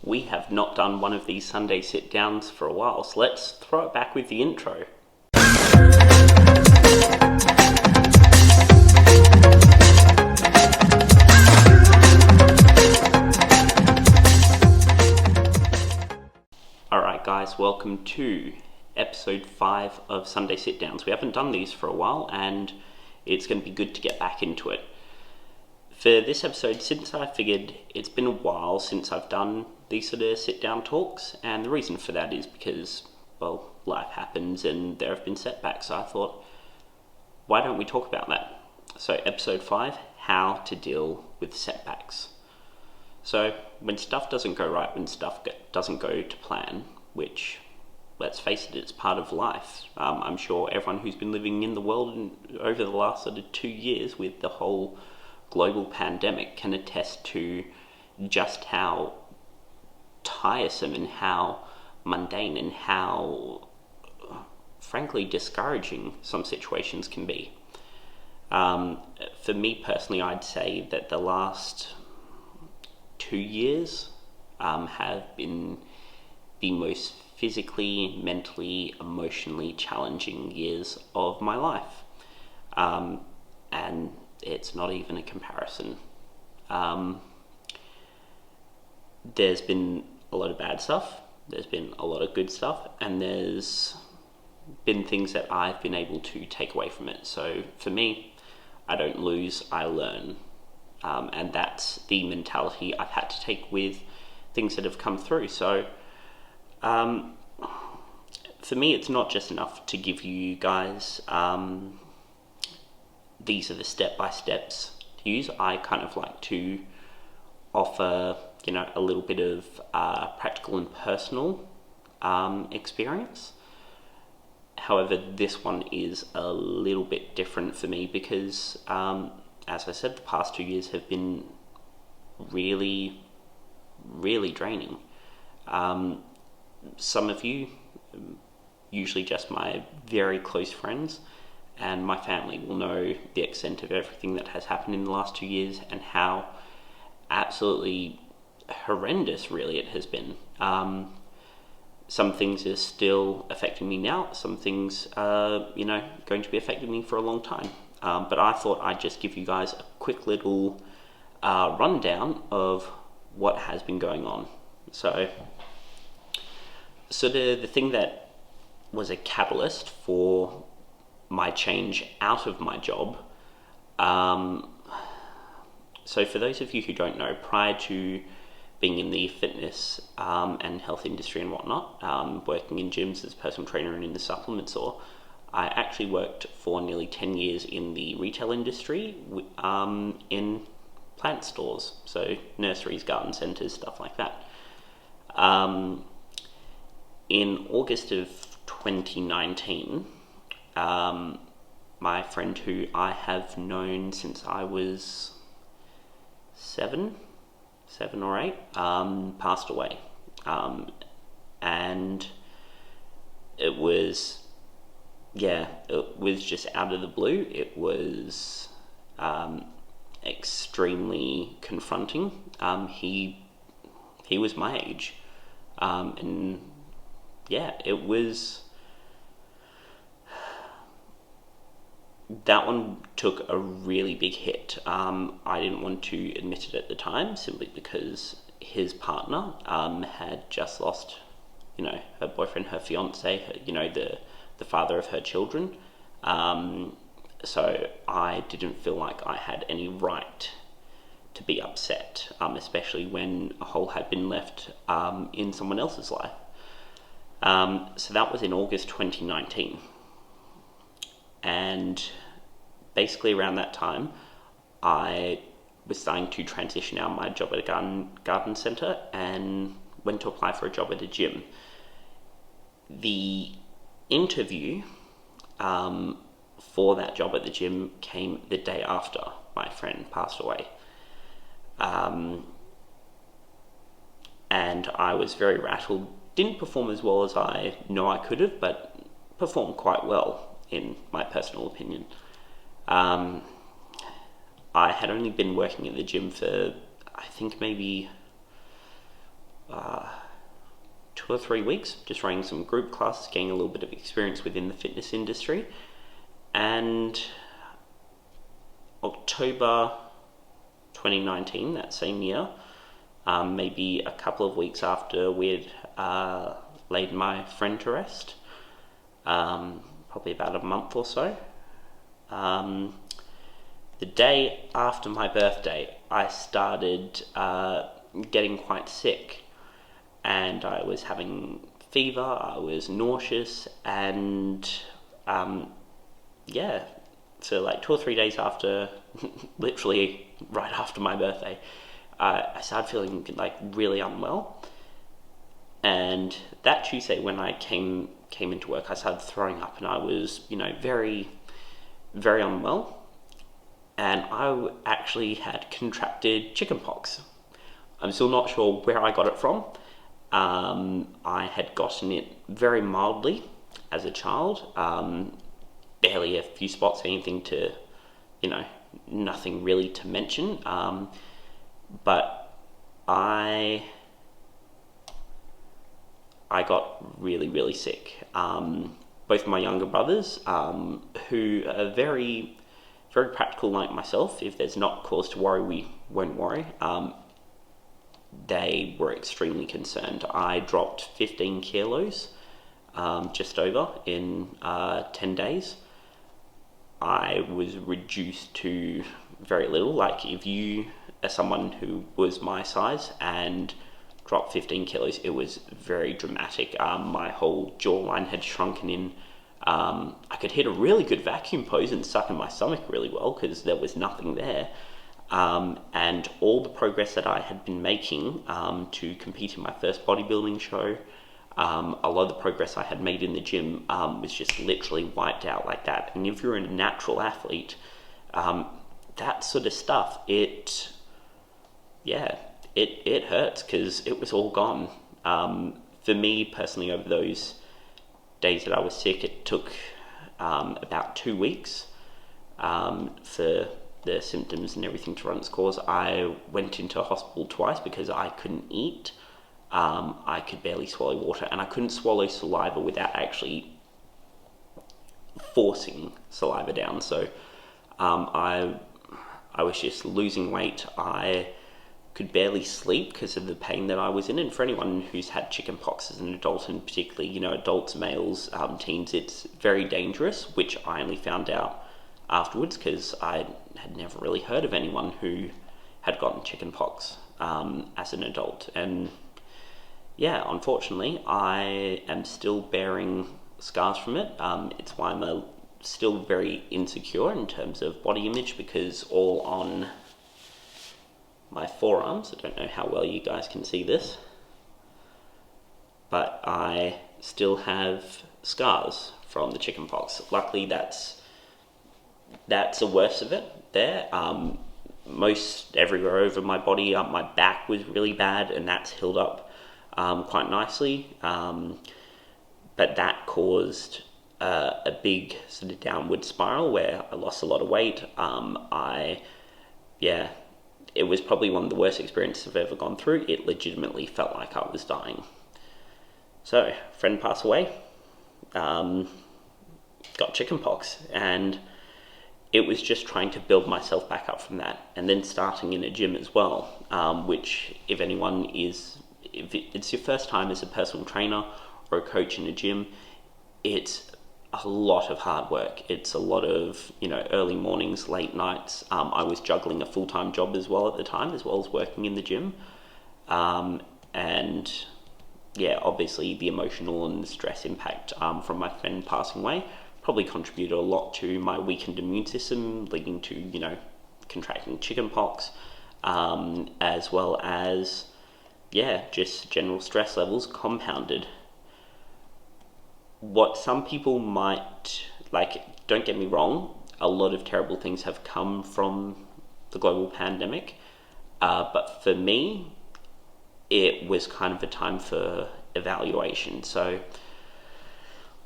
We have not done one of these Sunday sit-downs for a while, so let's throw it back with the intro. Alright guys, welcome to episode 5 of Sunday sit-downs. We haven't done these for a while and it's going to be good to get back into it. For this episode, since I figured it's been a while since I've done these sort of sit-down talks, and the reason for that is because, well, life happens and there have been setbacks, so I thought, why don't we talk about that? So episode 5, how to deal with setbacks. So when stuff doesn't go right, when stuff doesn't go to plan, which, let's face it, it's part of life. I'm sure everyone who's been living in the world over the last sort of 2 years with the whole global pandemic can attest to just how tiresome and how mundane and how, frankly, discouraging some situations can be. For me personally, I'd say that the last 2 years have been the most physically, mentally, emotionally challenging years of my life. And it's not even a comparison. There's been a lot of bad stuff, there's been a lot of good stuff, and there's been things that I've been able to take away from it. So for me, I don't lose, I learn. And that's the mentality I've had to take with things that have come through. So for me, it's not just enough to give you guys these are the step-by-steps to use. I kind of like to offer, a little bit of practical and personal experience. However, this one is a little bit different for me because, as I said, the past 2 years have been really, really draining. Some of you, usually just my very close friends, and my family will know the extent of everything that has happened in the last 2 years and how absolutely horrendous really it has been. Some things are still affecting me now, some things are, going to be affecting me for a long time. But I thought I'd just give you guys a quick little rundown of what has been going on. So the thing that was a catalyst for my change out of my job. So for those of you who don't know, prior to being in the fitness and health industry and whatnot, working in gyms as a personal trainer and in the supplement store, I actually worked for nearly 10 years in the retail industry in plant stores, so nurseries, garden centres, stuff like that. In August of 2019, my friend who I have known since I was seven or eight, passed away. And it was just out of the blue. It was extremely confronting. He was my age. And yeah, it was... That one took a really big hit. I didn't want to admit it at the time, simply because his partner had just lost, her boyfriend, her fiance, the father of her children. So I didn't feel like I had any right to be upset, especially when a hole had been left in someone else's life. So that was in August 2019. And basically around that time, I was starting to transition out of my job at a garden centre and went to apply for a job at a gym. The interview for that job at the gym came the day after my friend passed away. And I was very rattled. Didn't perform as well as I know I could have, but performed quite well, in my personal opinion. I had only been working at the gym for, I think, maybe 2 or 3 weeks, just running some group classes, getting a little bit of experience within the fitness industry. And October 2019, that same year, maybe a couple of weeks after we'd laid my friend to rest, probably about a month or so, the day after my birthday, I started getting quite sick, and I was having fever, I was nauseous, and so like 2 or 3 days after, literally right after my birthday, I started feeling like really unwell. And that Tuesday when I came into work, I started throwing up, and I was, very, very unwell. And I actually had contracted chickenpox. I'm still not sure where I got it from. I had gotten it very mildly as a child, barely a few spots, anything to, nothing really to mention. But I got really, really sick. Both my younger brothers, who are very, very practical like myself, if there's not cause to worry, we won't worry. They were extremely concerned. I dropped 15 kilos, just over, in 10 days. I was reduced to very little. Like, if you are someone who was my size and dropped 15 kilos, it was very dramatic. My whole jawline had shrunken in. I could hit a really good vacuum pose and suck in my stomach really well because there was nothing there. And all the progress that I had been making to compete in my first bodybuilding show, a lot of the progress I had made in the gym was just literally wiped out like that. And if you're a natural athlete, that sort of stuff, it hurts because it was all gone. For me personally, over those days that I was sick, it took about 2 weeks for the symptoms and everything to run its course. I went into hospital twice because I couldn't eat. I could barely swallow water, and I couldn't swallow saliva without actually forcing saliva down. So I was just losing weight. I could barely sleep because of the pain that I was in. And for anyone who's had chickenpox as an adult, and particularly, adults, males, teens, it's very dangerous, which I only found out afterwards because I had never really heard of anyone who had gotten chickenpox as an adult. And unfortunately, I am still bearing scars from it. It's why I'm still very insecure in terms of body image, because all on my forearms, I don't know how well you guys can see this, but I still have scars from the chickenpox. Luckily, that's the worst of it there. Most everywhere over my body, my back was really bad, and that's healed up quite nicely. But that caused a big sort of downward spiral where I lost a lot of weight. It was probably one of the worst experiences I've ever gone through. It legitimately felt like I was dying. So, friend passed away, got chickenpox, and it was just trying to build myself back up from that, and then starting in a gym as well, which if it's your first time as a personal trainer or a coach in a gym, it's a lot of hard work. It's a lot of, early mornings, late nights. I was juggling a full-time job as well at the time, as well as working in the gym. Obviously the emotional and the stress impact from my friend passing away probably contributed a lot to my weakened immune system, leading to, contracting chickenpox, as well as, just general stress levels compounded. What some people might, don't get me wrong, a lot of terrible things have come from the global pandemic, but for me, it was kind of a time for evaluation. So,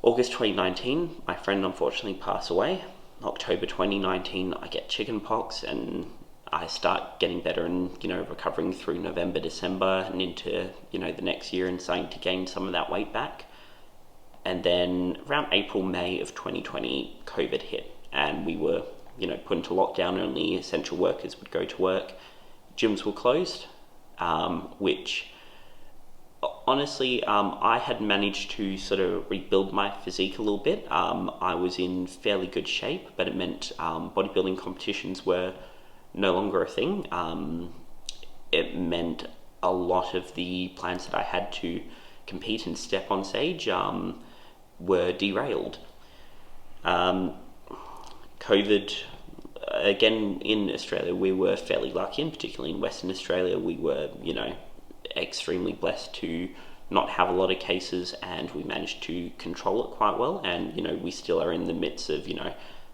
August 2019, my friend unfortunately passed away. October 2019, I get chickenpox, and I start getting better and, recovering through November, December and into, the next year and starting to gain some of that weight back. And then around April, May of 2020, COVID hit and we were, put into lockdown. Only essential workers would go to work. Gyms were closed, which honestly, I had managed to sort of rebuild my physique a little bit. I was in fairly good shape, but it meant bodybuilding competitions were no longer a thing. It meant a lot of the plans that I had to compete and step on stage were derailed. COVID, again, in Australia, we were fairly lucky, and particularly in Western Australia, we were, extremely blessed to not have a lot of cases, and we managed to control it quite well. And, we still are in the midst of,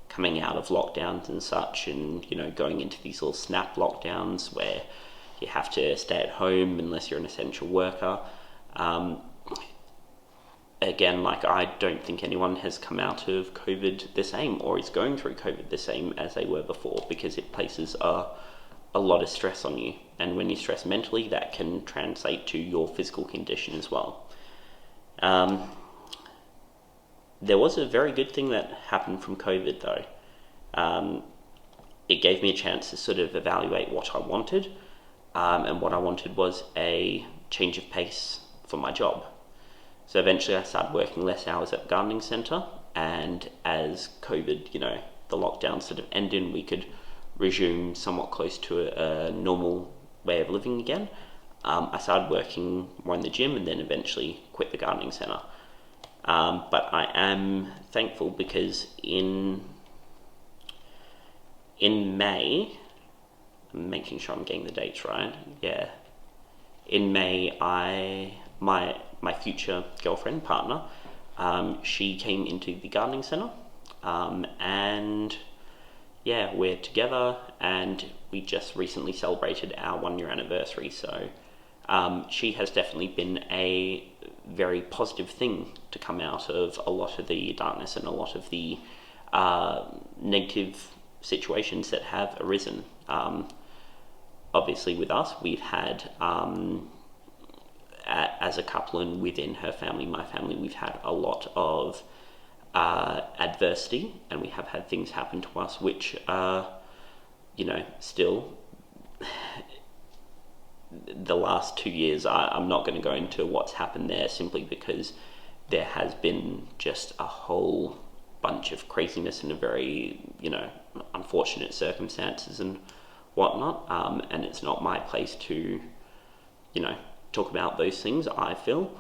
coming out of lockdowns and such, and, going into these little snap lockdowns where you have to stay at home unless you're an essential worker. Again, I don't think anyone has come out of COVID the same or is going through COVID the same as they were before, because it places a lot of stress on you. And when you stress mentally, that can translate to your physical condition as well. There was a very good thing that happened from COVID though. It gave me a chance to sort of evaluate what I wanted. And what I wanted was a change of pace for my job. So eventually I started working less hours at the gardening centre, and as COVID, the lockdown sort of ended and we could resume somewhat close to a normal way of living again, I started working more in the gym and then eventually quit the gardening centre. But I am thankful because in May, I'm making sure I'm getting the dates right, yeah, in May my future girlfriend, partner, she came into the gardening centre, and yeah, we're together, and we just recently celebrated our 1 year anniversary. So she has definitely been a very positive thing to come out of a lot of the darkness and a lot of the negative situations that have arisen. Obviously with us, we've had as a couple and within her family, my family, we've had a lot of adversity, and we have had things happen to us which still the last 2 years, I'm not going to go into what's happened there, simply because there has been just a whole bunch of craziness and a very unfortunate circumstances and whatnot, and it's not my place to talk about those things, I feel,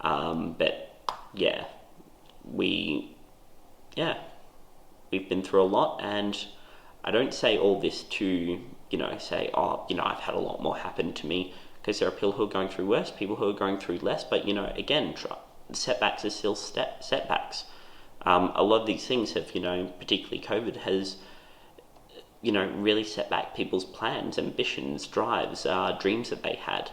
but yeah, we've been through a lot. And I don't say all this to say, I've had a lot more happen to me, because there are people who are going through worse, people who are going through less, but again, setbacks are still setbacks. A lot of these things have, particularly COVID has really set back people's plans, ambitions, drives, dreams that they had.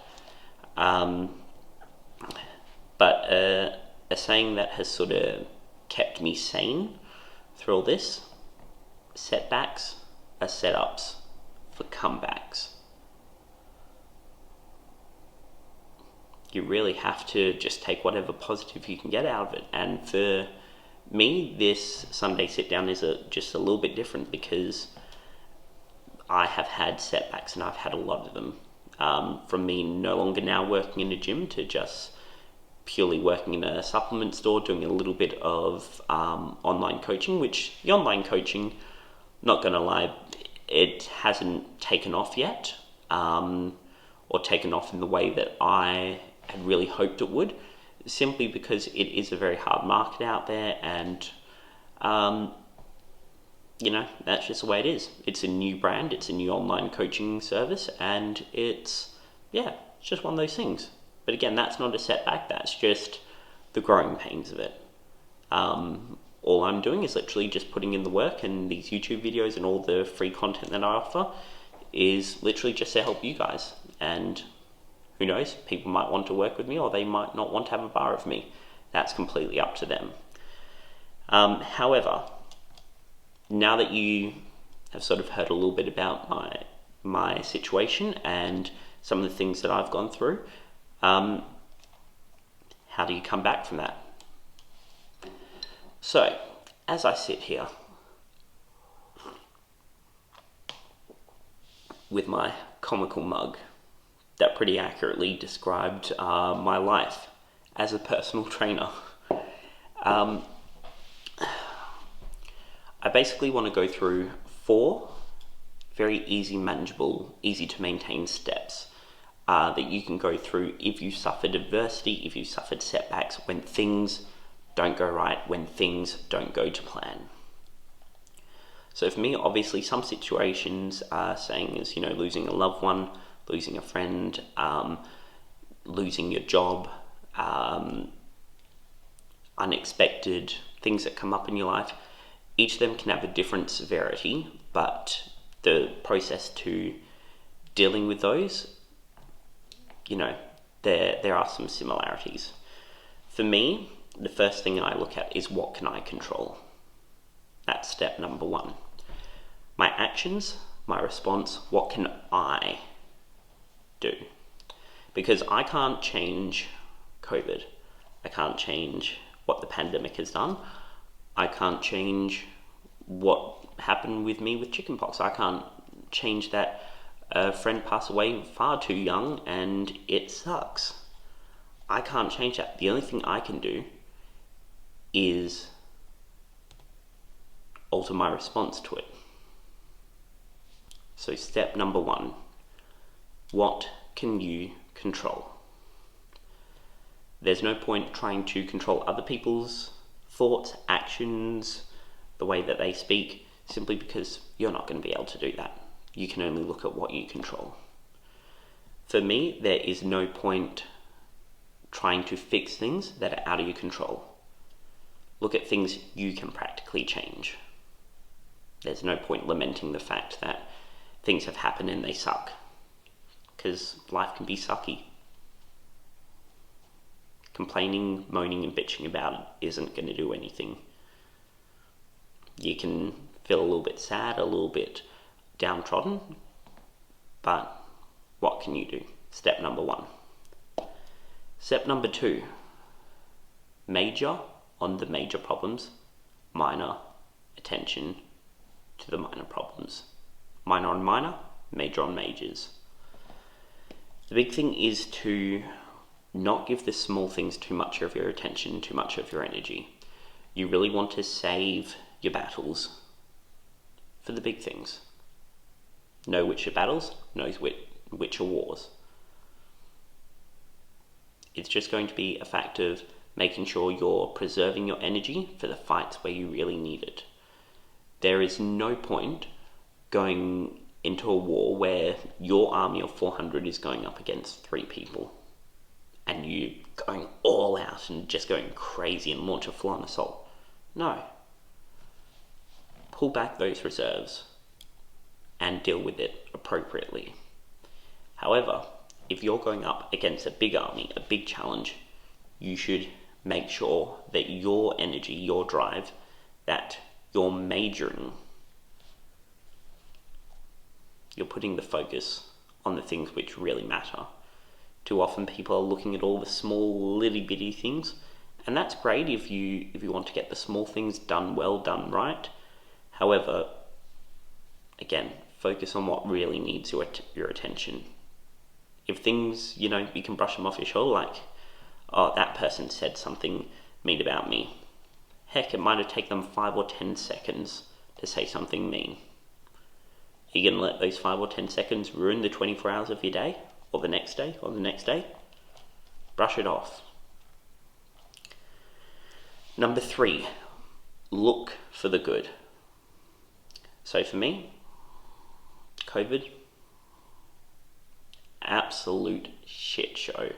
But a saying that has sort of kept me sane through all this: setbacks are setups for comebacks. You really have to just take whatever positive you can get out of it. And for me, this Sunday sit down is just a little bit different, because I have had setbacks, and I've had a lot of them. From me no longer now working in a gym to just purely working in a supplement store, doing a little bit of online coaching, which the online coaching, not going to lie, it hasn't taken off yet, or taken off in the way that I had really hoped it would, simply because it is a very hard market out there, and that's just the way it is. It's a new brand, it's a new online coaching service, and it's just one of those things. But again, that's not a setback, that's just the growing pains of it. All I'm doing is literally just putting in the work, and these YouTube videos and all the free content that I offer is literally just to help you guys. And who knows, people might want to work with me, or they might not want to have a bar of me. That's completely up to them. However, now that you have sort of heard a little bit about my my situation and some of the things that I've gone through. How do you come back from that? So, as I sit here with my comical mug that pretty accurately described my life as a personal trainer, I basically want to go through 4 very easy, manageable, easy to maintain steps that you can go through if you suffered adversity, if you suffered setbacks, when things don't go right, when things don't go to plan. So for me, obviously, some situations are saying is, losing a loved one, losing a friend, losing your job, unexpected things that come up in your life. Each of them can have a different severity, but the process to dealing with those, there are some similarities. For me, the first thing I look at is what can I control? That's step number 1. My actions, my response, what can I do? Because I can't change COVID. I can't change what the pandemic has done. I can't change what happened with me with chickenpox. I can't change that a friend passed away far too young and it sucks. I can't change that. The only thing I can do is alter my response to it. So step number 1, what can you control? There's no point trying to control other people's thoughts, actions, the way that they speak, simply because you're not going to be able to do that. You can only look at what you control. For me, there is no point trying to fix things that are out of your control. Look at things you can practically change. There's no point lamenting the fact that things have happened and they suck, because life can be sucky. Complaining, moaning and bitching about it isn't going to do anything. You can feel a little bit sad, a little bit downtrodden, but what can you do? Step number 1. Step number 2, major on the major problems, minor attention to the minor problems. Minor on minor, major on majors. The big thing is to not give the small things too much of your attention, too much of your energy. You really want to save your battles for the big things. Know which are battles, knows which are wars. It's just going to be a fact of making sure you're preserving your energy for the fights where you really need it. There is no point going into a war where your army of 400 is going up against 3 people and you going all out and just going crazy and launch a full-on assault. No. Pull back those reserves and deal with it appropriately. However, if you're going up against a big army, a big challenge, you should make sure that your energy, your drive, that you're majoring, you're putting the focus on the things which really matter. Too often people are looking at all the small little bitty things, and that's great if you want to get the small things done well, done right. However, again, focus on what really needs your attention. If things, you can brush them off your shoulder, like, oh, that person said something mean about me. Heck, it might have taken them 5 or 10 seconds to say something mean. Are you going to let those 5 or 10 seconds ruin the 24 hours of your day? Or the next day? Or the next day? Brush it off. Number 3, look for the good. So for me, COVID, absolute shit show.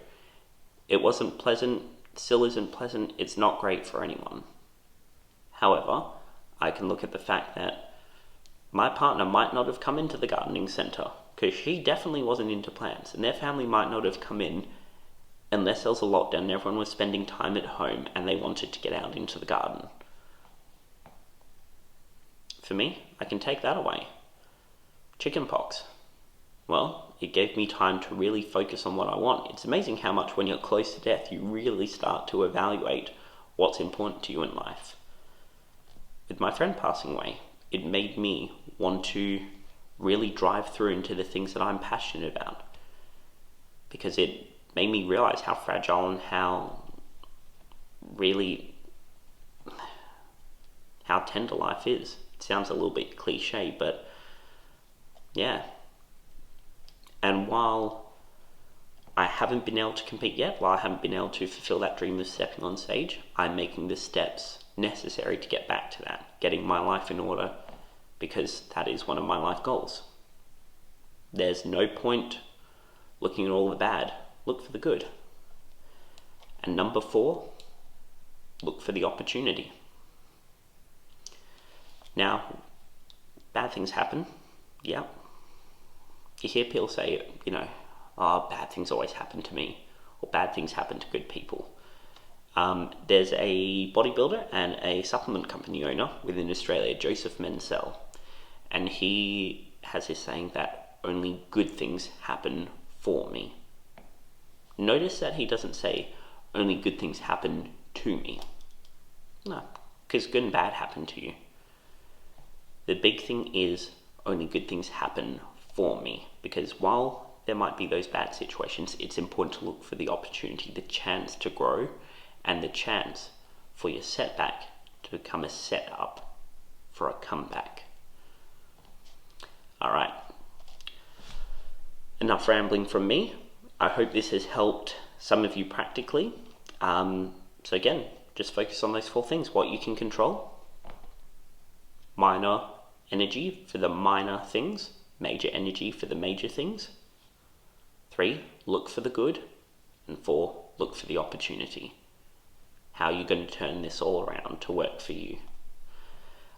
It wasn't pleasant, still isn't pleasant, it's not great for anyone. However, I can look at the fact that my partner might not have come into the gardening centre, because she definitely wasn't into plants, and their family might not have come in unless there was a lockdown and everyone was spending time at home and they wanted to get out into the garden. For me, I can take that away. Chickenpox. Well, it gave me time to really focus on what I want. It's amazing how much when you're close to death, you really start to evaluate what's important to you in life. With my friend passing away, it made me want to really drive through into the things that I'm passionate about, because it made me realize how fragile and how tender life is. It sounds a little bit cliche, but yeah. And while I haven't been able to compete yet, while I haven't been able to fulfill that dream of stepping on stage, I'm making the steps necessary to get back to that, getting my life in order, because that is one of my life goals. There's no point looking at all the bad. Look for the good. And number 4, look for the opportunity. Now, bad things happen. Yeah. You hear people say, oh, bad things always happen to me, or bad things happen to good people. There's a bodybuilder and a supplement company owner within Australia, Joseph Menzel, and he has this saying that only good things happen for me. Notice that he doesn't say only good things happen to me. No, because good and bad happen to you. The big thing is only good things happen for me, because while there might be those bad situations, it's important to look for the opportunity, the chance to grow, and the chance for your setback to become a setup for a comeback. Alright, enough rambling from me. I hope this has helped some of you practically. So again, just focus on those 4 things: what you can control, minor energy for the minor things, major energy for the major things. 3, look for the good. And 4, look for the opportunity. How are you going to turn this all around to work for you?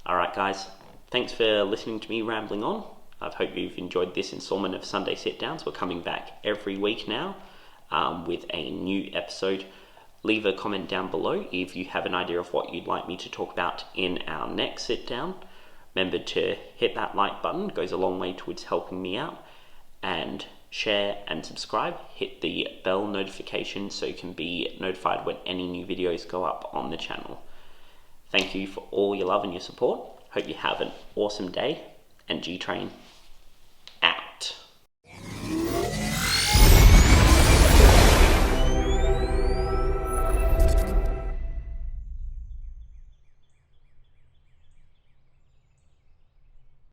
Alright guys, thanks for listening to me rambling on. I hope you've enjoyed this installment of Sunday Sit Downs. We're coming back every week now with a new episode. Leave a comment down below if you have an idea of what you'd like me to talk about in our next sit down. Remember to hit that like button, it goes a long way towards helping me out, and share and subscribe. Hit the bell notification so you can be notified when any new videos go up on the channel. Thank you for all your love and your support. Hope you have an awesome day, and GTrain